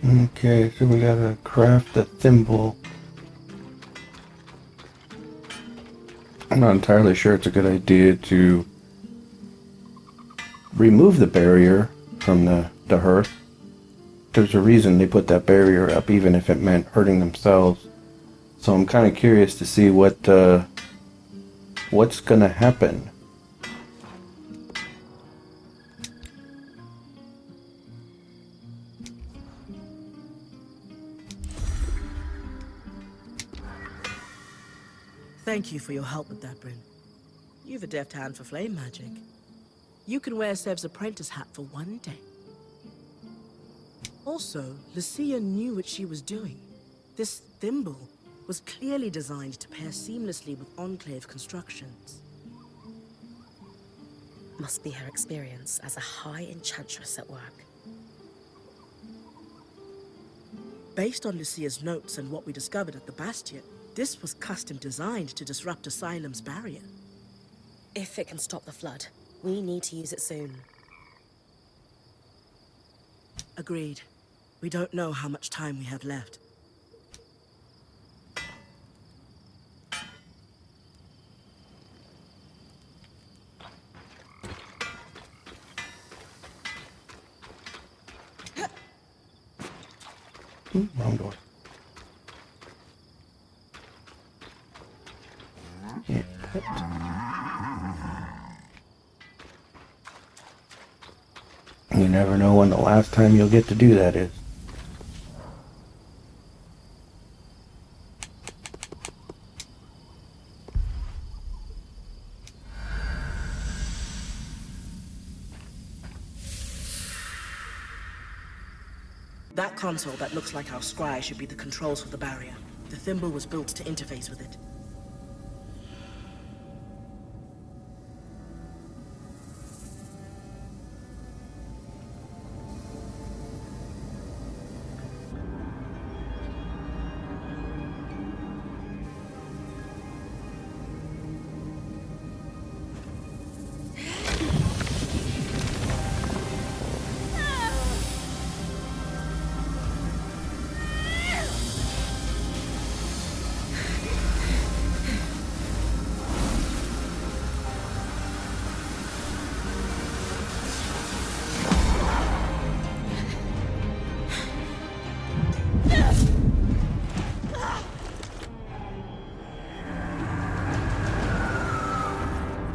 Okay, so we gotta craft a thimble. I'm not entirely sure it's a good idea to remove the barrier from the hearth. There's a reason they put that barrier up, even if it meant hurting themselves. So I'm kind of curious to see what's gonna happen. Thank you for your help with that, Bryn. You've a deft hand for flame magic. You can wear Sev's apprentice hat for one day. Also, Lucia knew what she was doing. This thimble was clearly designed to pair seamlessly with Enclave constructions. Must be her experience as a high enchantress at work. Based on Lucia's notes and what we discovered at the Bastion, this was custom designed to disrupt Asylum's barrier. If it can stop the flood, we need to use it soon. Agreed. We don't know how much time we have left. Wrong door. Yeah, you never know when the last time you'll get to do that is. That console that looks like our scry should be the controls for the barrier. The thimble was built to interface with it.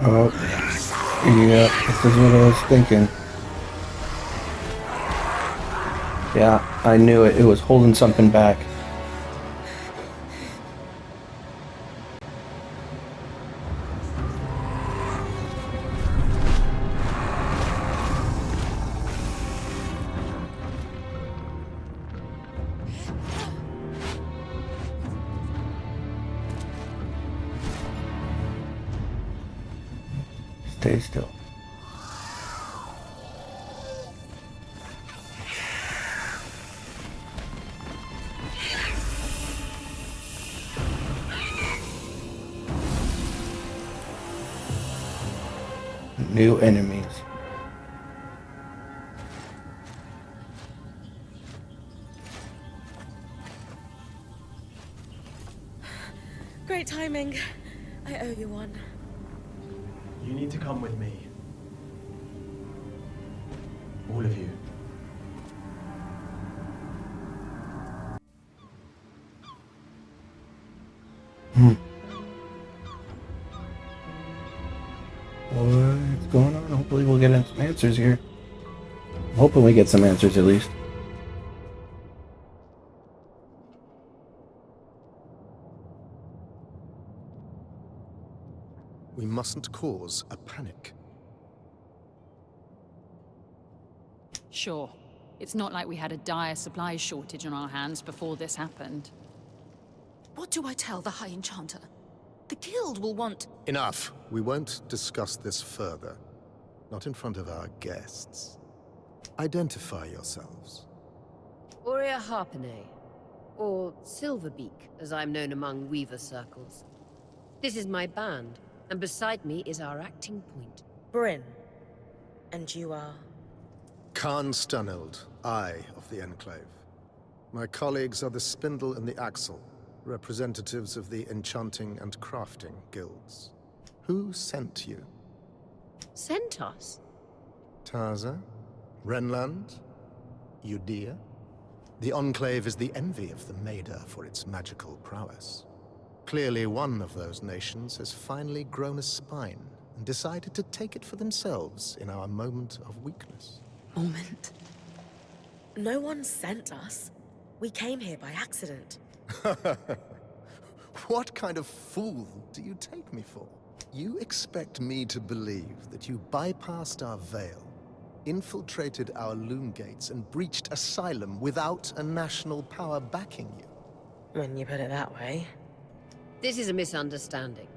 Oh, yeah, this is what I was thinking. Yeah, I knew it. It was holding something back. Stay still. New enemies. Great timing. I owe you one. You need to come with me. All of you. What's going on? Hopefully we'll get some answers here. I'm hoping we get some answers at least. We mustn't cause a panic. Sure. It's not like we had a dire supplies shortage on our hands before this happened. What do I tell the High Enchanter? The Guild will want... Enough. We won't discuss this further. Not in front of our guests. Identify yourselves. Aurea Harpenay, or Silverbeak, as I'm known among Weaver circles. This is my band, and beside me is our acting point. Bryn. And you are? Khan Stuneld, Eye of the Enclave. My colleagues are the Spindle and the Axle, representatives of the Enchanting and Crafting Guilds. Who sent you? Sent us? Taza? Renland? Udea? The Enclave is the envy of the Maida for its magical prowess. Clearly one of those nations has finally grown a spine and decided to take it for themselves in our moment of weakness. Moment. No one sent us. We came here by accident. What kind of fool do you take me for? You expect me to believe that you bypassed our veil, infiltrated our loom gates, and breached Asylum without a national power backing you? When you put it that way. This is a misunderstanding.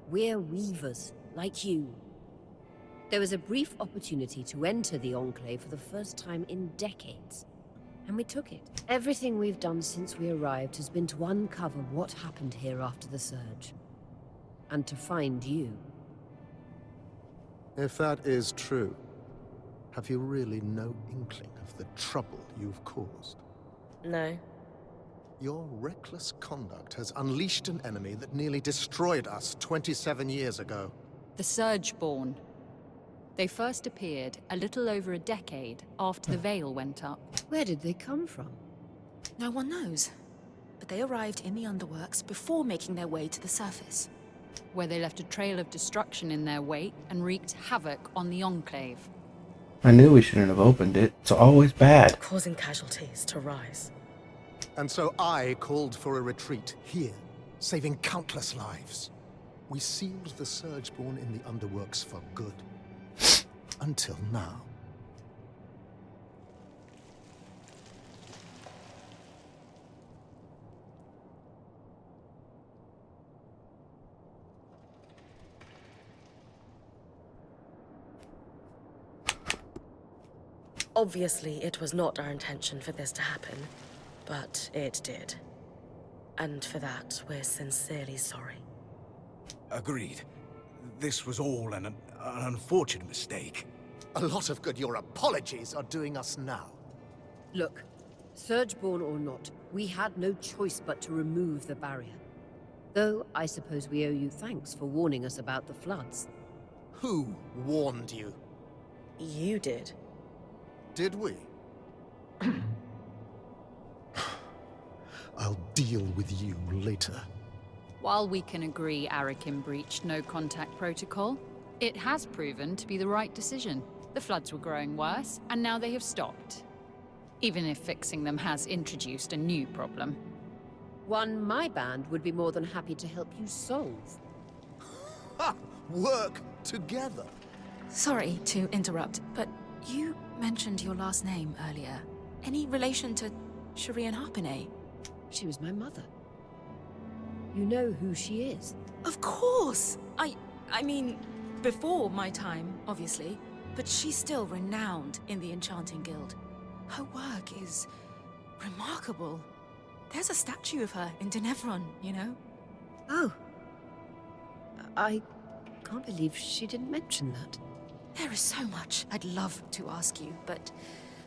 We're weavers, like you. There was a brief opportunity to enter the Enclave for the first time in decades, and we took it. Everything we've done since we arrived has been to uncover what happened here after the Surge, and to find you. If that is true, have you really no inkling of the trouble you've caused? No. Your reckless conduct has unleashed an enemy that nearly destroyed us 27 years ago. The Surgeborn. They first appeared a little over a decade after the Veil went up. Where did they come from? No one knows. But they arrived in the Underworks before making their way to the surface. Where they left a trail of destruction in their wake and wreaked havoc on the Enclave. I knew we shouldn't have opened it. It's always bad. Causing casualties to rise. And so I called for a retreat here, saving countless lives. We sealed the Surgeborn in the Underworks for good. Until now. Obviously, it was not our intention for this to happen, but it did. And for that, we're sincerely sorry. Agreed. This was all an unfortunate mistake. A lot of good your apologies are doing us now. Look, Surgeborn or not, we had no choice but to remove the barrier. Though, I suppose we owe you thanks for warning us about the floods. Who warned you? You did. Did we? I'll deal with you later. While we can agree Arakin breached no contact protocol, it has proven to be the right decision. The floods were growing worse, and now they have stopped. Even if fixing them has introduced a new problem. One my band would be more than happy to help you solve. Ha! Work together. Sorry to interrupt, but you mentioned your last name earlier. Any relation to Sharian Harpenay? She was my mother. You know who she is? Of course! I mean, before my time, obviously. But she's still renowned in the Enchanting Guild. Her work is remarkable. There's a statue of her in Denevron, you know? Oh. I can't believe she didn't mention that. There is so much I'd love to ask you, but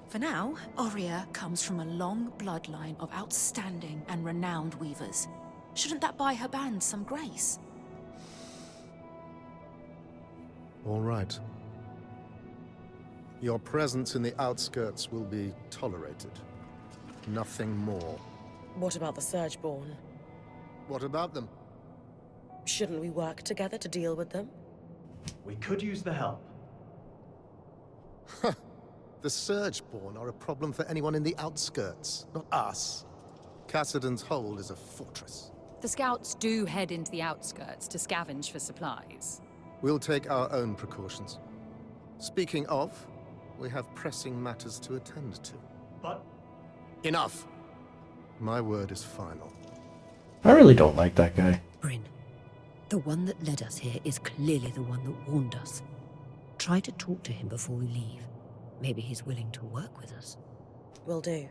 for now, Aurea comes from a long bloodline of outstanding and renowned weavers. Shouldn't that buy her band some grace? All right. Your presence in the outskirts will be tolerated. Nothing more. What about the Surgeborn? What about them? Shouldn't we work together to deal with them? We could use the help. The Surgeborn are a problem for anyone in the outskirts, not us. Cassidon's Hold is a fortress. The scouts do head into the outskirts to scavenge for supplies. We'll take our own precautions. Speaking of, we have pressing matters to attend to. But Enough! My word is final. I really don't like that guy. Bryn, the one that led us here is clearly the one that warned us. Try to talk to him before we leave. Maybe he's willing to work with us. Will do.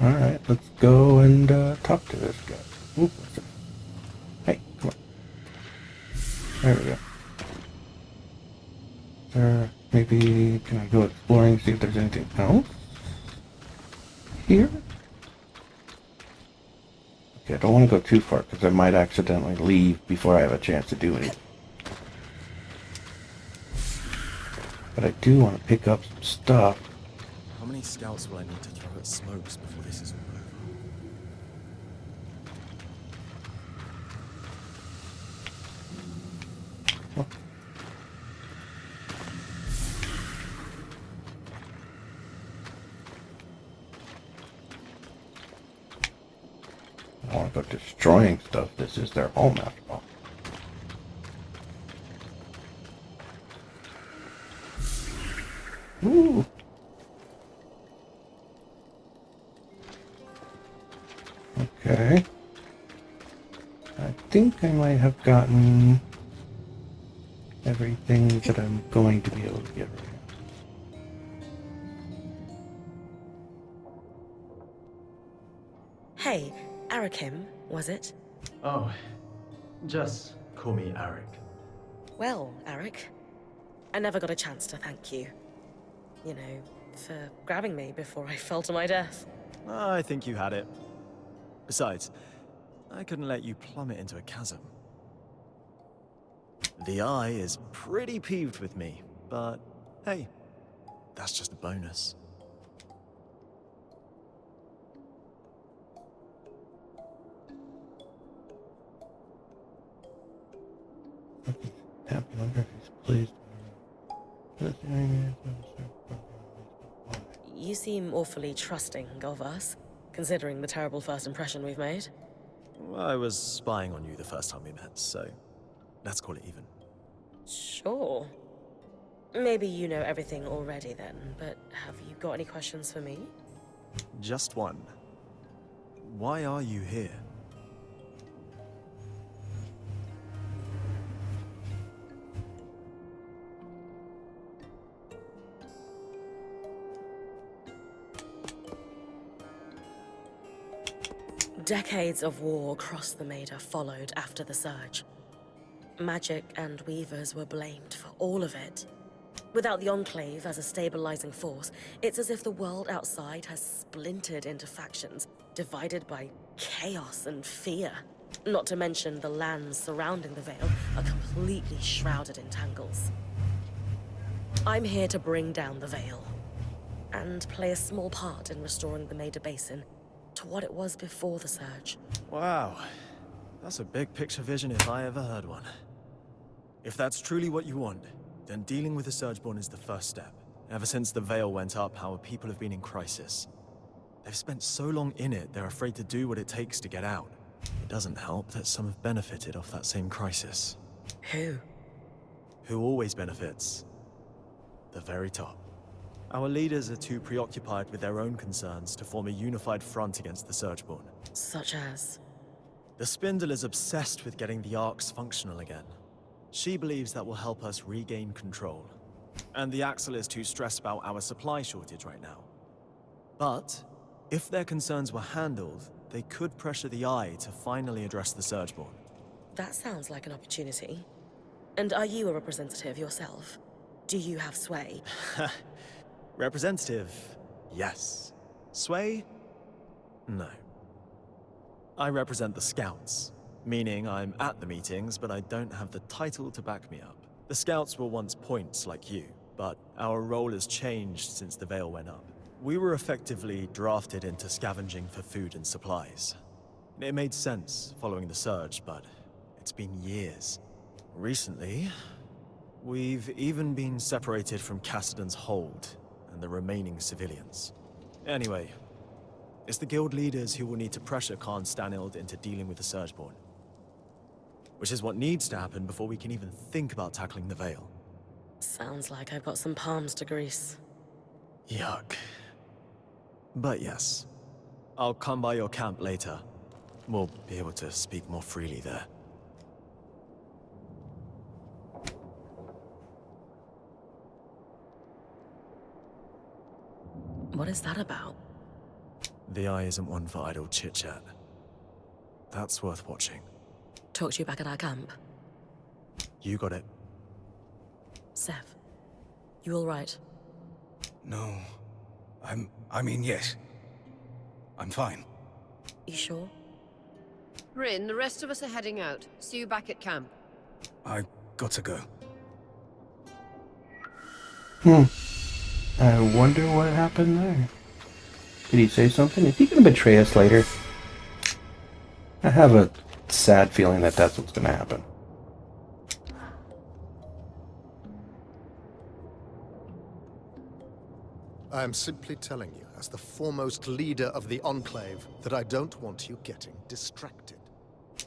Alright, let's go and talk to this guy. Oop, what's it? Hey, come on. There we go. Maybe can I go exploring, see if there's anything else here? Okay, I don't want to go too far because I might accidentally leave before I have a chance to do anything. But I do want to pick up some stuff. How many scouts will I need to throw at Smokes before this is all over? I don't want to go destroying stuff. This is their home after all. Ooh. Okay. I think I might have gotten everything that I'm going to be able to get right now. Hey, Arakim, was it? Oh, just call me Arik. Well, Arik, I never got a chance to thank you. You know, for grabbing me before I fell to my death. I think you had it. Besides, I couldn't let you plummet into a chasm. The Eye is pretty peeved with me, but hey, that's just a bonus. I wonder if he's pleased. You seem awfully trusting of us, considering the terrible first impression we've made. I was spying on you the first time we met, so let's call it even. Sure. Maybe you know everything already then, but have you got any questions for me? Just one. Why are you here? Decades of war across the Maida followed after the Surge. Magic and Weavers were blamed for all of it. Without the Enclave as a stabilizing force, it's as if the world outside has splintered into factions, divided by chaos and fear. Not to mention the lands surrounding the Vale are completely shrouded in tangles. I'm here to bring down the Vale, and play a small part in restoring the Maida Basin to what it was before the Surge. Wow, that's a big picture vision if I ever heard one. If that's truly what you want, then dealing with the Surgeborn is the first step. Ever since the Veil went up, our people have been in crisis. They've spent so long in it, they're afraid to do what it takes to get out. It doesn't help that some have benefited off that same crisis. Who? Who always benefits? The very top. Our leaders are too preoccupied with their own concerns to form a unified front against the Surgeborn. Such as? The Spindle is obsessed with getting the Arcs functional again. She believes that will help us regain control. And the Axle is too stressed about our supply shortage right now. But, if their concerns were handled, they could pressure the Eye to finally address the Surgeborn. That sounds like an opportunity. And are you a representative yourself? Do you have sway? Representative, yes. Sway? No. I represent the Scouts, meaning I'm at the meetings, but I don't have the title to back me up. The Scouts were once points like you, but our role has changed since the Veil went up. We were effectively drafted into scavenging for food and supplies. It made sense following the Surge, but it's been years. Recently, we've even been separated from Cassidon's hold and the remaining civilians. Anyway, it's the guild leaders who will need to pressure Khan Stanild into dealing with the Surgeborn. Which is what needs to happen before we can even think about tackling the Veil. Sounds like I've got some palms to grease. Yuck. But yes, I'll come by your camp later. We'll be able to speak more freely there. What is that about? The Eye isn't one for idle chit-chat. That's worth watching. Talk to you back at our camp. You got it. Sev, You all right? No. I mean, yes. I'm fine. You sure? Rin, the rest of us are heading out. See you back at camp. I got to go. I wonder what happened there. Did he say something? Is he gonna betray us later? I have a sad feeling that that's what's gonna happen. I am simply telling you, as the foremost leader of the Enclave, that I don't want you getting distracted.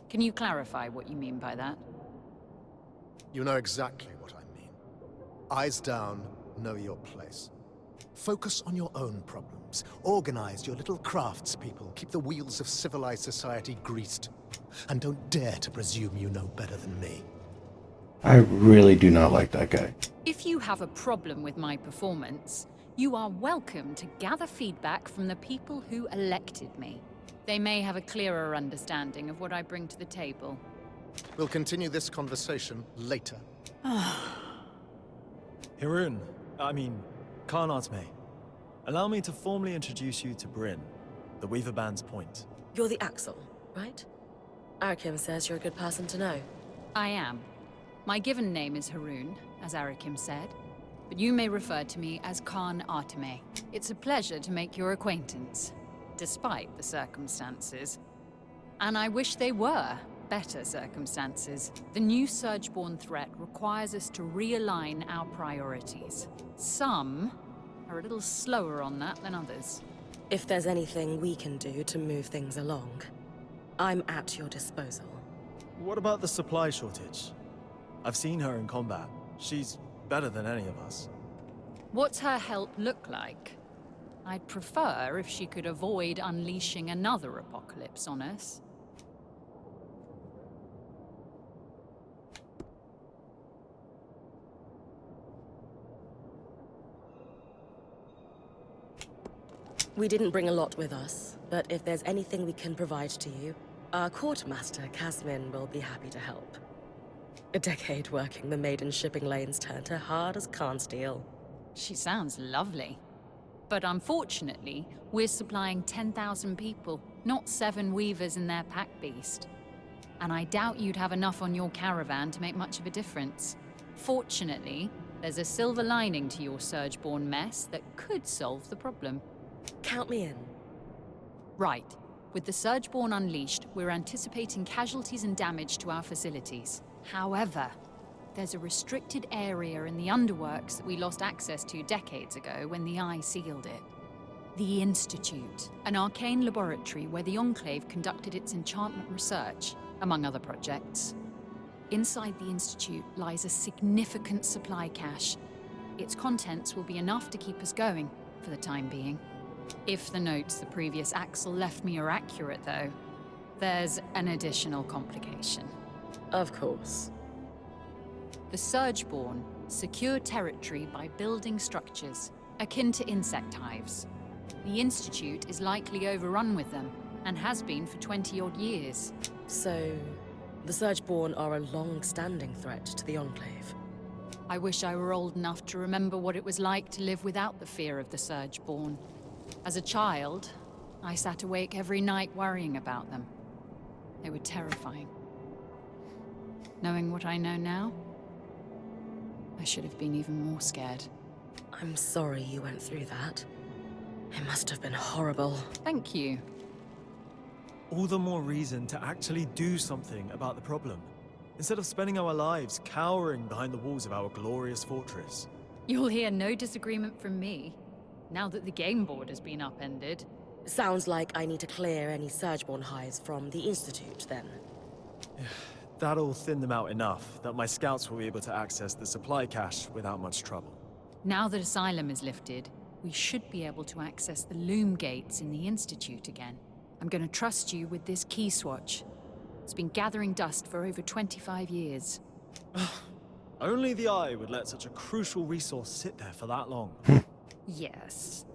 Can you clarify what you mean by that? You know exactly what I mean. Eyes down, know your place. Focus on your own problems. Organize your little craftspeople. Keep the wheels of civilized society greased. And don't dare to presume you know better than me. I really do not like that guy. If you have a problem with my performance, you are welcome to gather feedback from the people who elected me. They may have a clearer understanding of what I bring to the table. We'll continue this conversation later. Hirun, Khan Atme. Allow me to formally introduce you to Bryn, the Weaver Band's point. You're the Axel, right? Arakim says you're a good person to know. I am. My given name is Harun, as Arakim said, but you may refer to me as Khan Atme. It's a pleasure to make your acquaintance, despite the circumstances. And I wish they were better circumstances. The new Surgeborn threat requires us to realign our priorities. Some are a little slower on that than others. If there's anything we can do to move things along, I'm at your disposal. What about the supply shortage? I've seen her in combat. She's better than any of us. What's her help look like? I'd prefer if she could avoid unleashing another apocalypse on us. We didn't bring a lot with us, but if there's anything we can provide to you, our quartermaster, Kasmin, will be happy to help. A decade working the maiden shipping lanes turned her hard as Khan steel. She sounds lovely. But unfortunately, we're supplying 10,000 people, not 7 weavers and their pack beast. And I doubt you'd have enough on your caravan to make much of a difference. Fortunately, there's a silver lining to your Surgeborn mess that could solve the problem. Count me in. Right. With the Surgeborn unleashed, we're anticipating casualties and damage to our facilities. However, there's a restricted area in the underworks that we lost access to decades ago when the Eye sealed it. The Institute, an arcane laboratory where the Enclave conducted its enchantment research, among other projects. Inside the Institute lies a significant supply cache. Its contents will be enough to keep us going, for the time being. If the notes the previous Axel left me are accurate, though, there's an additional complication. Of course. The Surgeborn secure territory by building structures, akin to insect hives. The Institute is likely overrun with them, and has been for 20-odd years. So, the Surgeborn are a long-standing threat to the Enclave. I wish I were old enough to remember what it was like to live without the fear of the Surgeborn. As a child, I sat awake every night worrying about them. They were terrifying. Knowing what I know now, I should have been even more scared. I'm sorry you went through that. It must have been horrible. Thank you. All the more reason to actually do something about the problem, instead of spending our lives cowering behind the walls of our glorious fortress. You'll hear no disagreement from me, now that the game board has been upended. Sounds like I need to clear any Surgeborn hives from the Institute, then. That'll thin them out enough that my scouts will be able to access the supply cache without much trouble. Now that Asylum is lifted, we should be able to access the loom gates in the Institute again. I'm going to trust you with this key swatch. It's been gathering dust for over 25 years. Only the Eye would let such a crucial resource sit there for that long. Yes.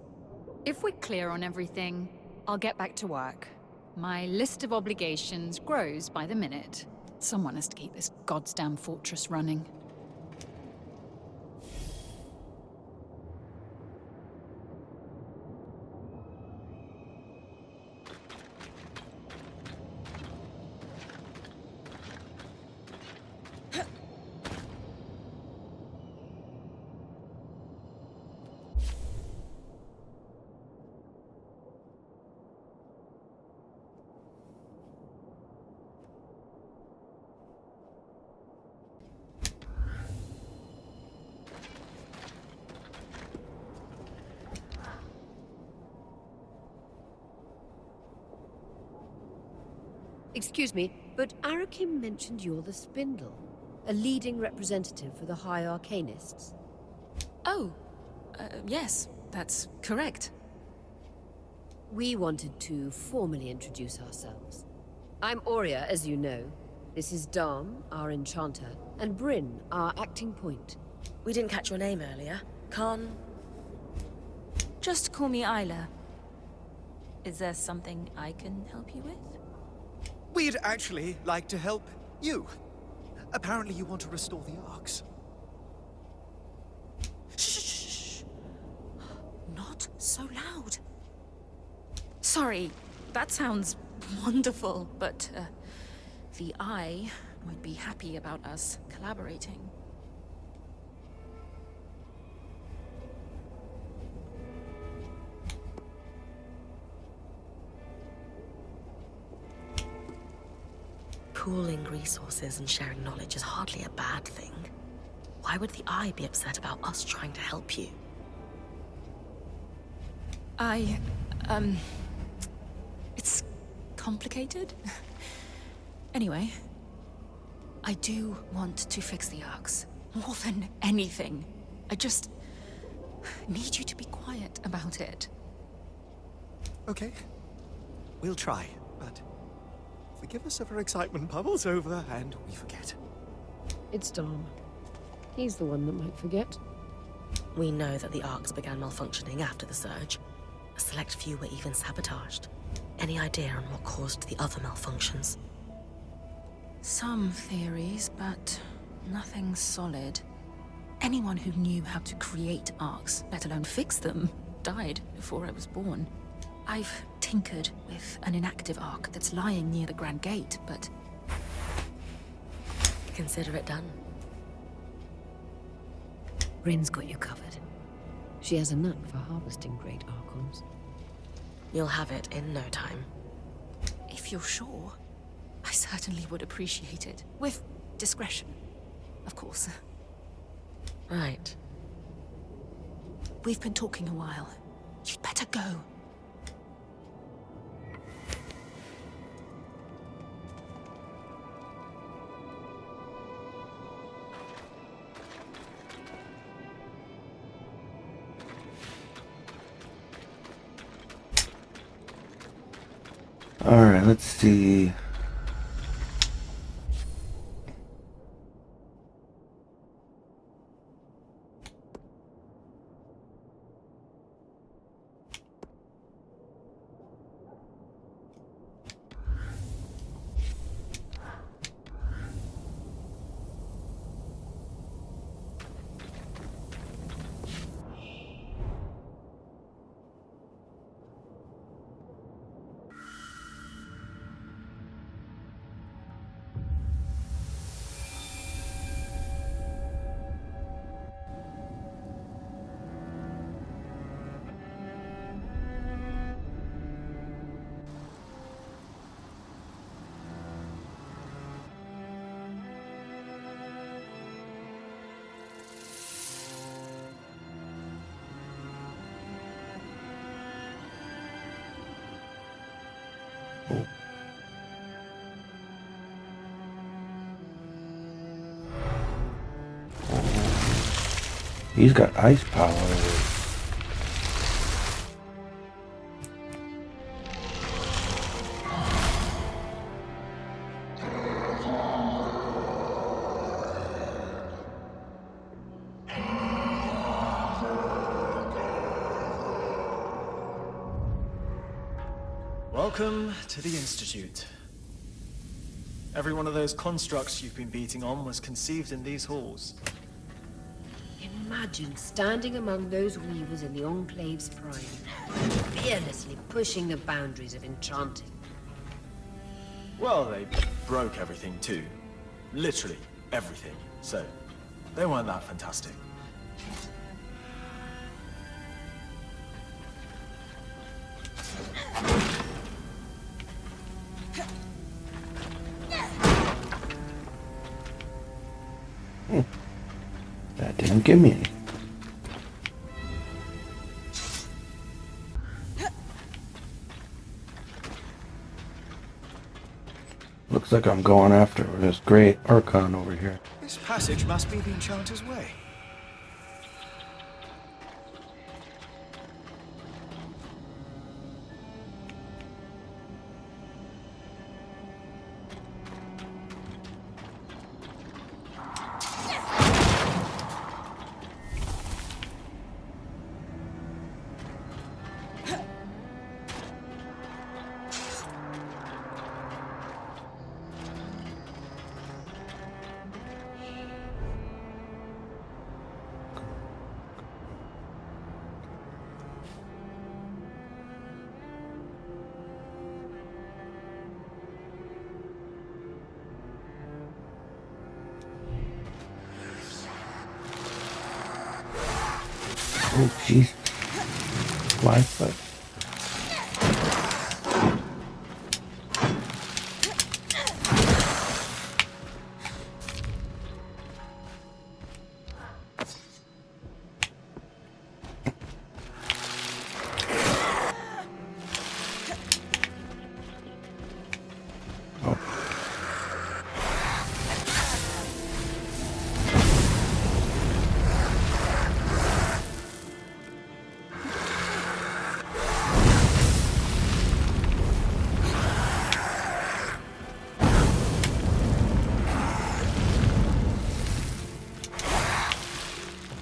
If we're clear on everything, I'll get back to work. My list of obligations grows by the minute. Someone has to keep this goddamn fortress running. Excuse me, but Arakim mentioned you're the Spindle, a leading representative for the High Arcanists. Oh, yes, that's correct. We wanted to formally introduce ourselves. I'm Aurea, as you know. This is Dom, our enchanter, and Bryn, our acting point. We didn't catch your name earlier. Khan? Just call me Isla. Is there something I can help you with? We'd actually like to help you. Apparently you want to restore the Arks. Shh! Not so loud. Sorry, that sounds wonderful, but the Eye won't be happy about us collaborating. Pooling resources and sharing knowledge is hardly a bad thing. Why would the Eye be upset about us trying to help you? It's complicated. Anyway, I do want to fix the Arks. More than anything. I just need you to be quiet about it. Okay. We'll try, but forgive us if our excitement bubbles over and we forget. It's Dom. He's the one that might forget. We know that the Arks began malfunctioning after the surge. A select few were even sabotaged. Any idea on what caused the other malfunctions? Some theories, but nothing solid. Anyone who knew how to create Arks, let alone fix them, died before I was born. I've tinkered with an inactive Ark that's lying near the Grand Gate, but... Consider it done. Bryn's got you covered. She has a knack for harvesting great Archons. You'll have it in no time. If you're sure, I certainly would appreciate it. With discretion, of course. Right. We've been talking a while. You'd better go. Alright, let's see. He's got ice power. Welcome to the Institute. Every one of those constructs you've been beating on was conceived in these halls. Imagine standing among those weavers in the Enclave's prime, fearlessly pushing the boundaries of enchanting. Well, they broke everything too. Literally everything. So, they weren't that fantastic. That didn't give me any. Looks like I'm going after this great Archon over here. This passage must be the Enchanter's Way. Oh, jeez. Fly foot.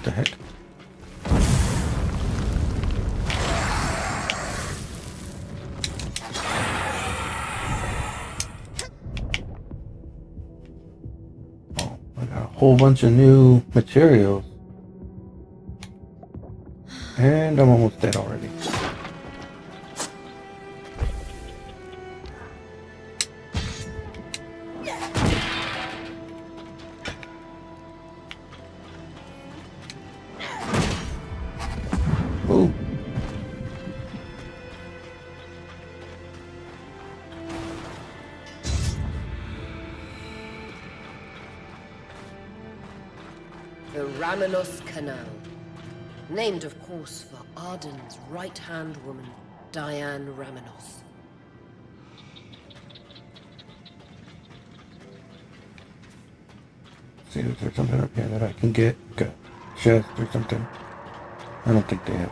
The heck? Oh, I got a whole bunch of new materials. And I'm almost dead already. Ooh. The Ramenos Canal. Named, of course, for Arden's right-hand woman, Diane Ramenos. See if there's something up here that I can get. Got a chest or something. I don't think they have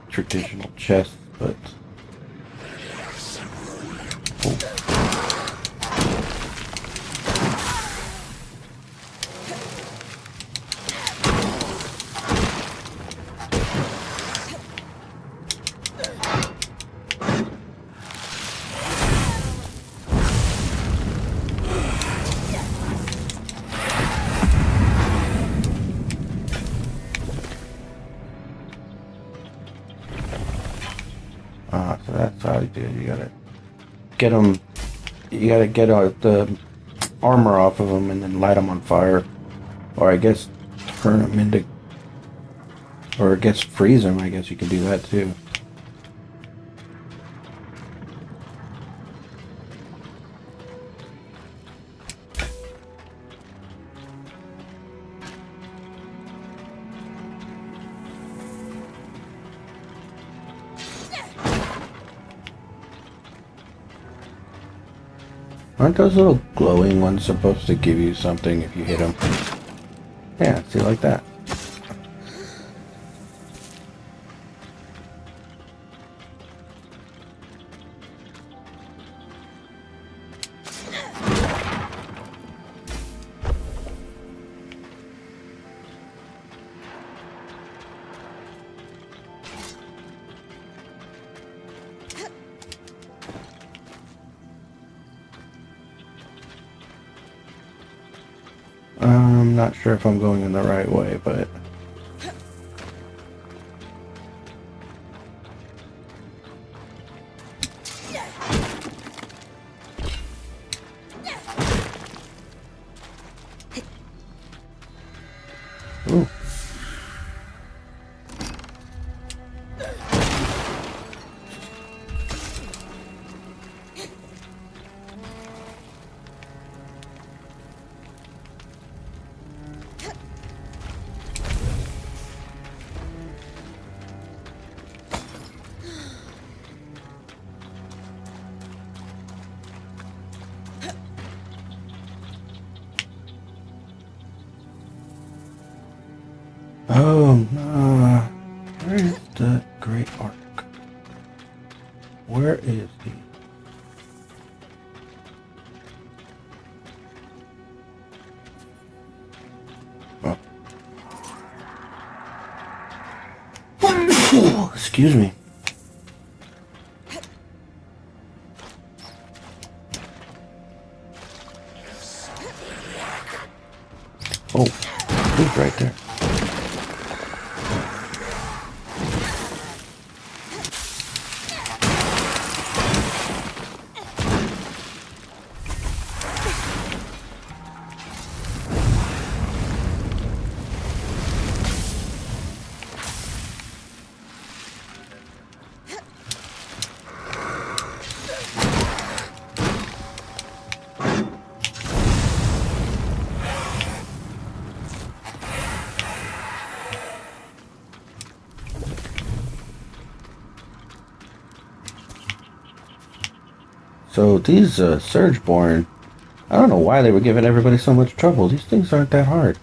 traditional chests, but... Oh. So that's how you do it. You gotta get them. You gotta get the armor off of them and then light them on fire, or I guess turn them into, or I guess freeze them. I guess you can do that too. Aren't those little glowing ones supposed to give you something if you hit them? Yeah, see, like that. I'm not sure if I'm going in the right way, but... Ooh. is the Great Ark? Where is he? Oh. Excuse me. Oh, he's right there. So these Surgeborn, I don't know why they were giving everybody so much trouble. These things aren't that hard.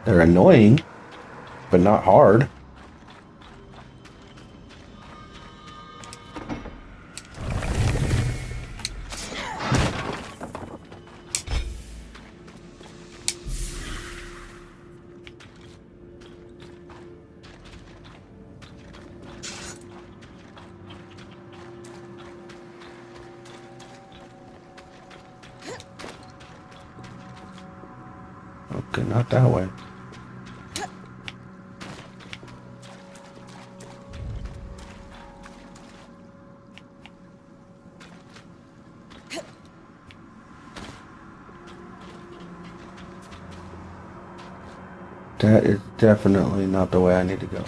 They're annoying, but not hard. Okay, not that way. That is definitely not the way I need to go.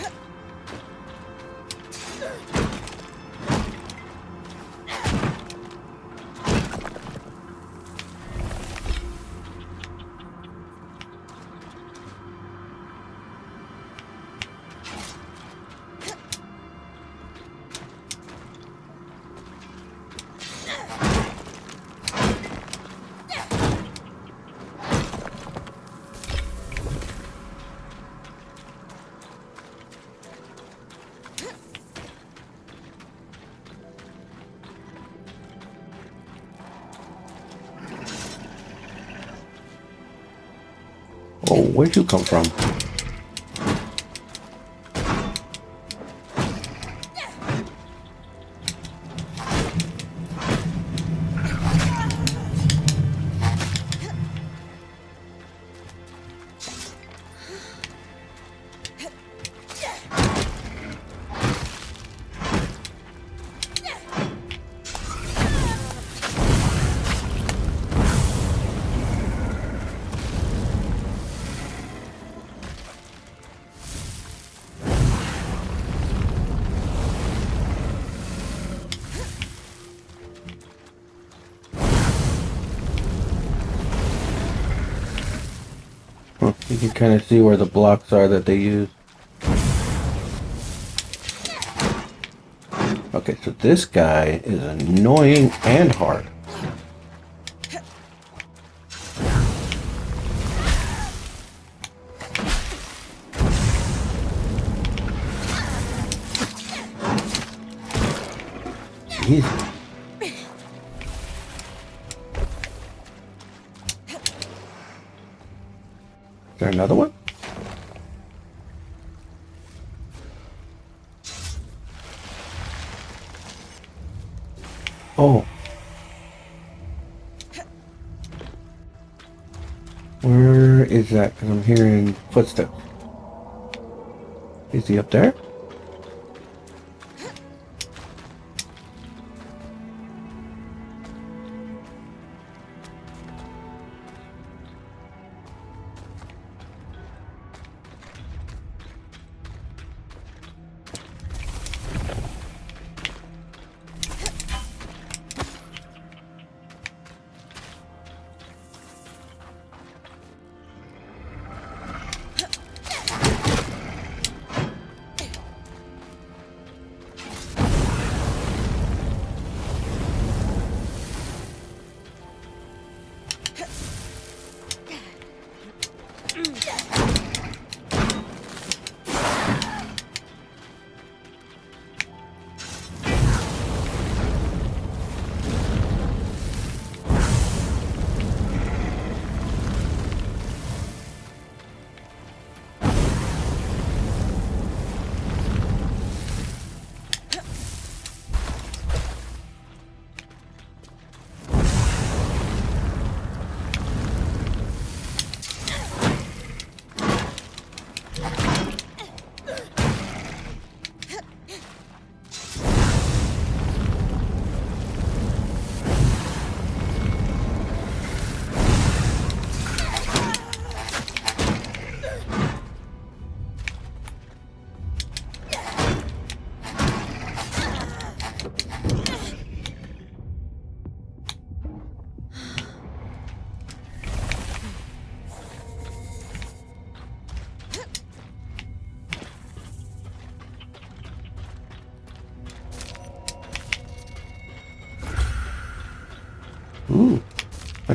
Oh, where'd you come from? You can kind of see where the blocks are that they use. Okay, so this guy is annoying and hard. Jeez. Is there another one? Oh. Where is that? Because I'm hearing footsteps. Is he up there?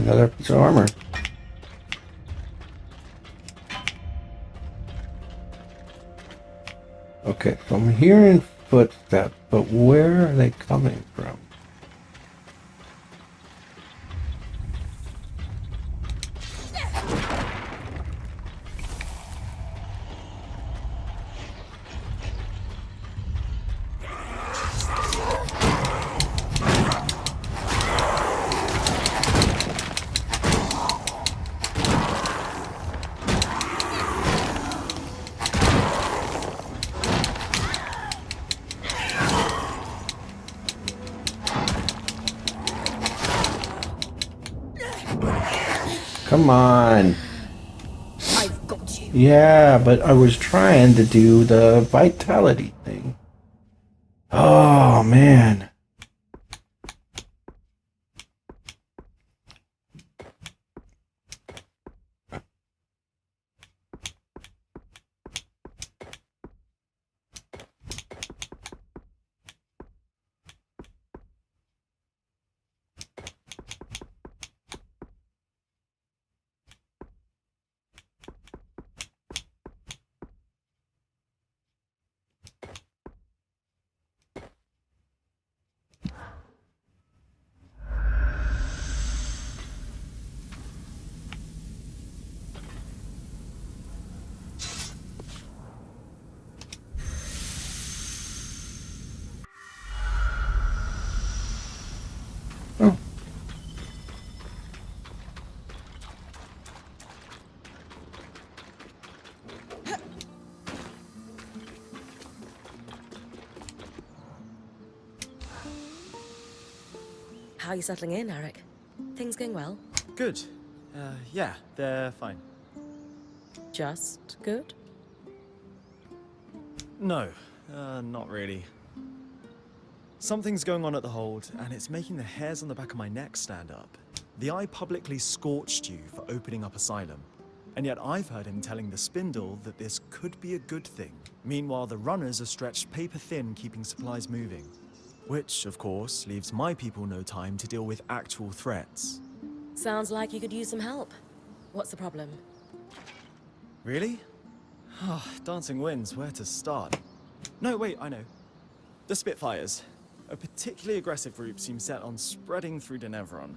another piece of armor. Okay, so I'm hearing footsteps, but where are they coming from? Come on. I've got you. Yeah, but I was trying to do the vitality thing. Oh, man. Oh. How are you settling in, Eric? Things going well? Good. Yeah, they're fine. Just good? No, not really. Something's going on at the hold, and it's making the hairs on the back of my neck stand up. The Eye publicly scorched you for opening up Asylum, and yet I've heard him telling the Spindle that this could be a good thing. Meanwhile, the runners are stretched paper thin keeping supplies moving. Which, of course, leaves my people no time to deal with actual threats. Sounds like you could use some help. What's the problem? Really? Oh, dancing winds, where to start? No, wait, I know. The Spitfires. A particularly aggressive group seems set on spreading through Denevron.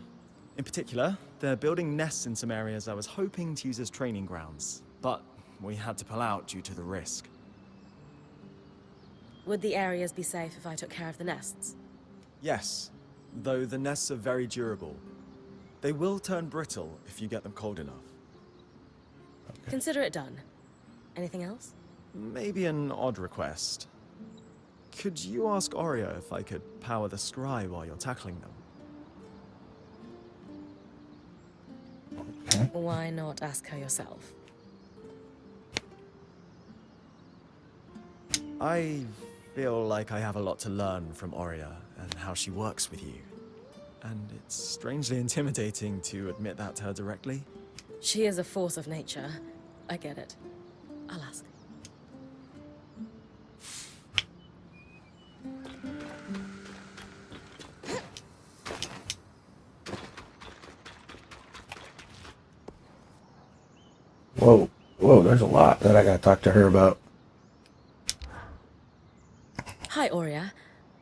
In particular, they're building nests in some areas I was hoping to use as training grounds, but we had to pull out due to the risk. Would the areas be safe if I took care of the nests? Yes, though the nests are very durable. They will turn brittle if you get them cold enough. Consider it done. Anything else? Maybe an odd request. Could you ask Oreo if I could power the scry while you're tackling them? Okay. Why not ask her yourself? I feel like I have a lot to learn from Oreo and how she works with you. And it's strangely intimidating to admit that to her directly. She is a force of nature. I get it. I'll ask. Whoa. Whoa, there's a lot that I gotta talk to her about. Hi, Aurea.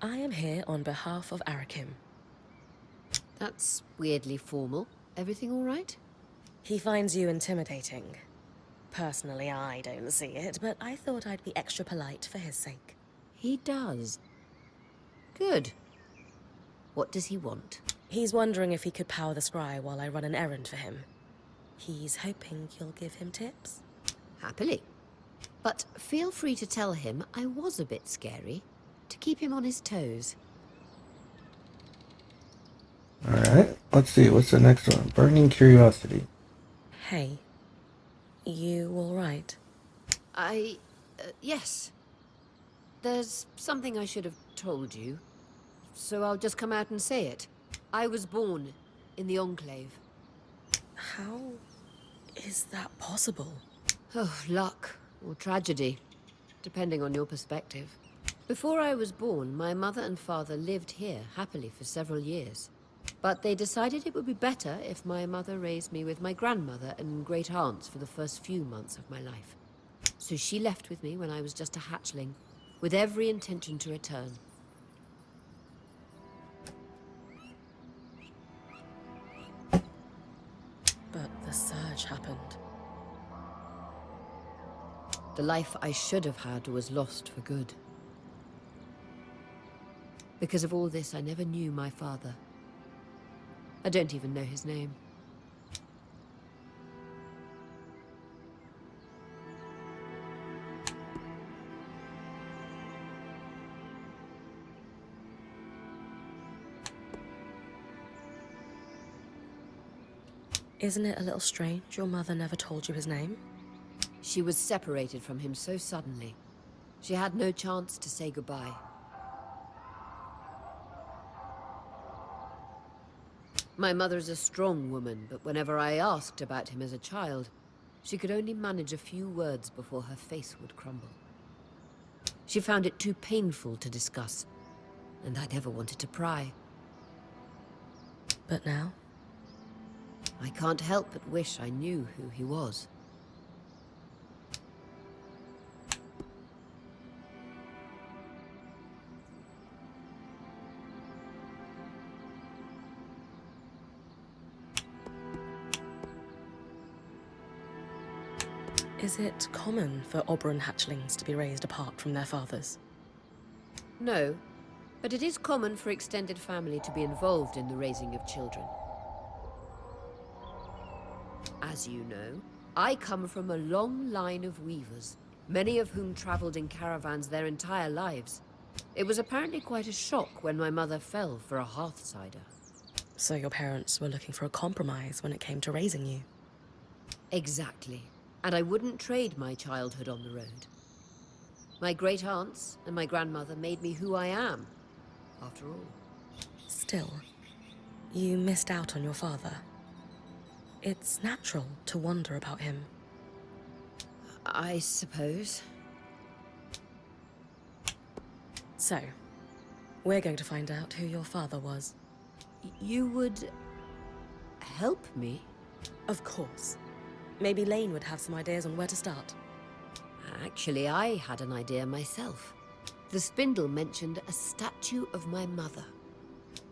I am here on behalf of Arakim. That's weirdly formal. Everything all right? He finds you intimidating. Personally, I don't see it, but I thought I'd be extra polite for his sake. He does. Good. What does he want? He's wondering if he could power the scry while I run an errand for him. He's hoping you'll give him tips. Happily. But feel free to tell him I was a bit scary, to keep him on his toes. Alright, let's see, what's the next one? Burning Curiosity. Hey, you all right? Yes. There's something I should have told you, so I'll just come out and say it. I was born in the Enclave. How is that possible? Oh, luck or tragedy, depending on your perspective. Before I was born, my mother and father lived here happily for several years. But they decided it would be better if my mother raised me with my grandmother and great aunts for the first few months of my life. So she left with me when I was just a hatchling, with every intention to return. But the surge happened. The life I should have had was lost for good. Because of all this, I never knew my father. I don't even know his name. Isn't it a little strange your mother never told you his name? She was separated from him so suddenly. She had no chance to say goodbye. My mother's a strong woman, but whenever I asked about him as a child, she could only manage a few words before her face would crumble. She found it too painful to discuss, and I never wanted to pry. But now? I can't help but wish I knew who he was. Is it common for Oberon hatchlings to be raised apart from their fathers? No, but it is common for extended family to be involved in the raising of children. As you know, I come from a long line of weavers, many of whom traveled in caravans their entire lives. It was apparently quite a shock when my mother fell for a Hearthsider. So your parents were looking for a compromise when it came to raising you? Exactly. And I wouldn't trade my childhood on the road. My great-aunts and my grandmother made me who I am, after all. Still, you missed out on your father. It's natural to wonder about him. I suppose. So, we're going to find out who your father was. You would help me? Of course. Maybe Lane would have some ideas on where to start. Actually, I had an idea myself. The spindle mentioned a statue of my mother.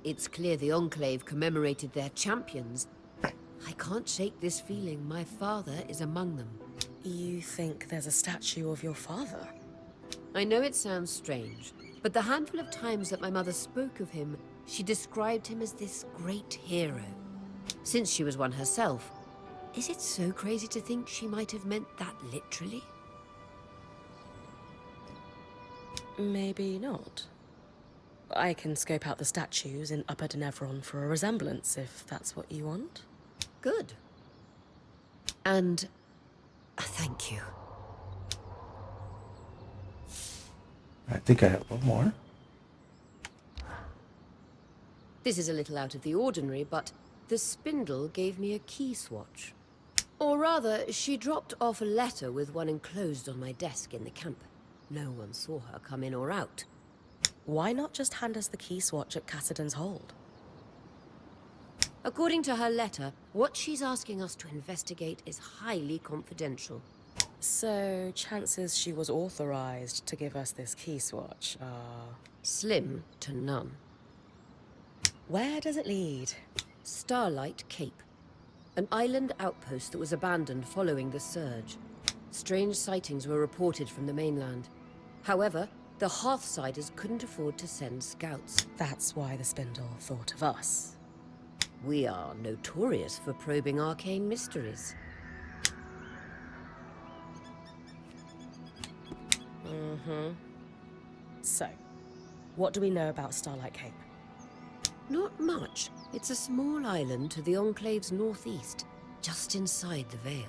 It's clear the Enclave commemorated their champions. I can't shake this feeling my father is among them. You think there's a statue of your father? I know it sounds strange, but the handful of times that my mother spoke of him, she described him as this great hero. Since she was one herself, is it so crazy to think she might have meant that literally? Maybe not. I can scope out the statues in Upper Denevron for a resemblance, if that's what you want. Good. And thank you. I think I have one more. This is a little out of the ordinary, but the spindle gave me a key swatch. Or rather, she dropped off a letter with one enclosed on my desk in the camp. No one saw her come in or out. Why not just hand us the key swatch at Cassidon's hold? According to her letter, what she's asking us to investigate is highly confidential. So, chances she was authorized to give us this key swatch are... Slim to none. Where does it lead? Starlight Cape. An island outpost that was abandoned following the surge. Strange sightings were reported from the mainland. However, the Hearthsiders couldn't afford to send scouts. That's why the spindle thought of us. We are notorious for probing arcane mysteries. So, what do we know about Starlight Cape? Not much. It's a small island to the Enclave's northeast, just inside the Vale.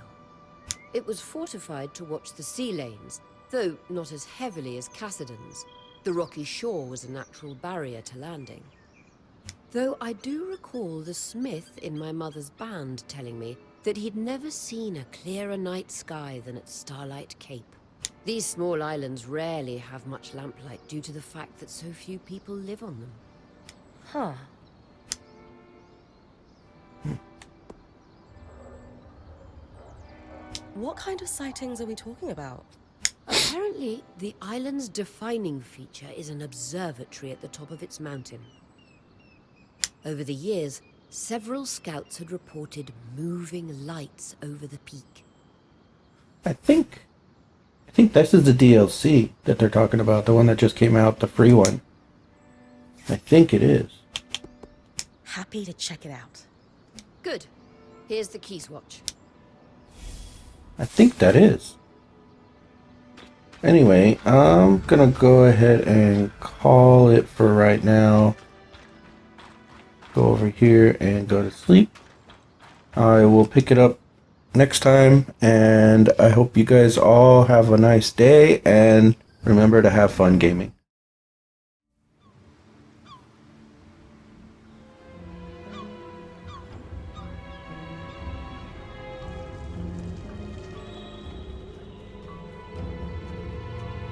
It was fortified to watch the sea lanes, though not as heavily as Cassidon's. The rocky shore was a natural barrier to landing. Though I do recall the smith in my mother's band telling me that he'd never seen a clearer night sky than at Starlight Cape. These small islands rarely have much lamplight due to the fact that so few people live on them. Huh. What kind of sightings are we talking about? Apparently, the island's defining feature is an observatory at the top of its mountain. Over the years, several scouts had reported moving lights over the peak. I think this is the DLC that they're talking about, the one that just came out, the free one. I think it is. Happy to check it out. Good. Here's the key swatch. I think that is. Anyway, I'm gonna go ahead and call it for right now. Go over here and go to sleep. I will pick it up next time, and I hope you guys all have a nice day, and remember to have fun gaming.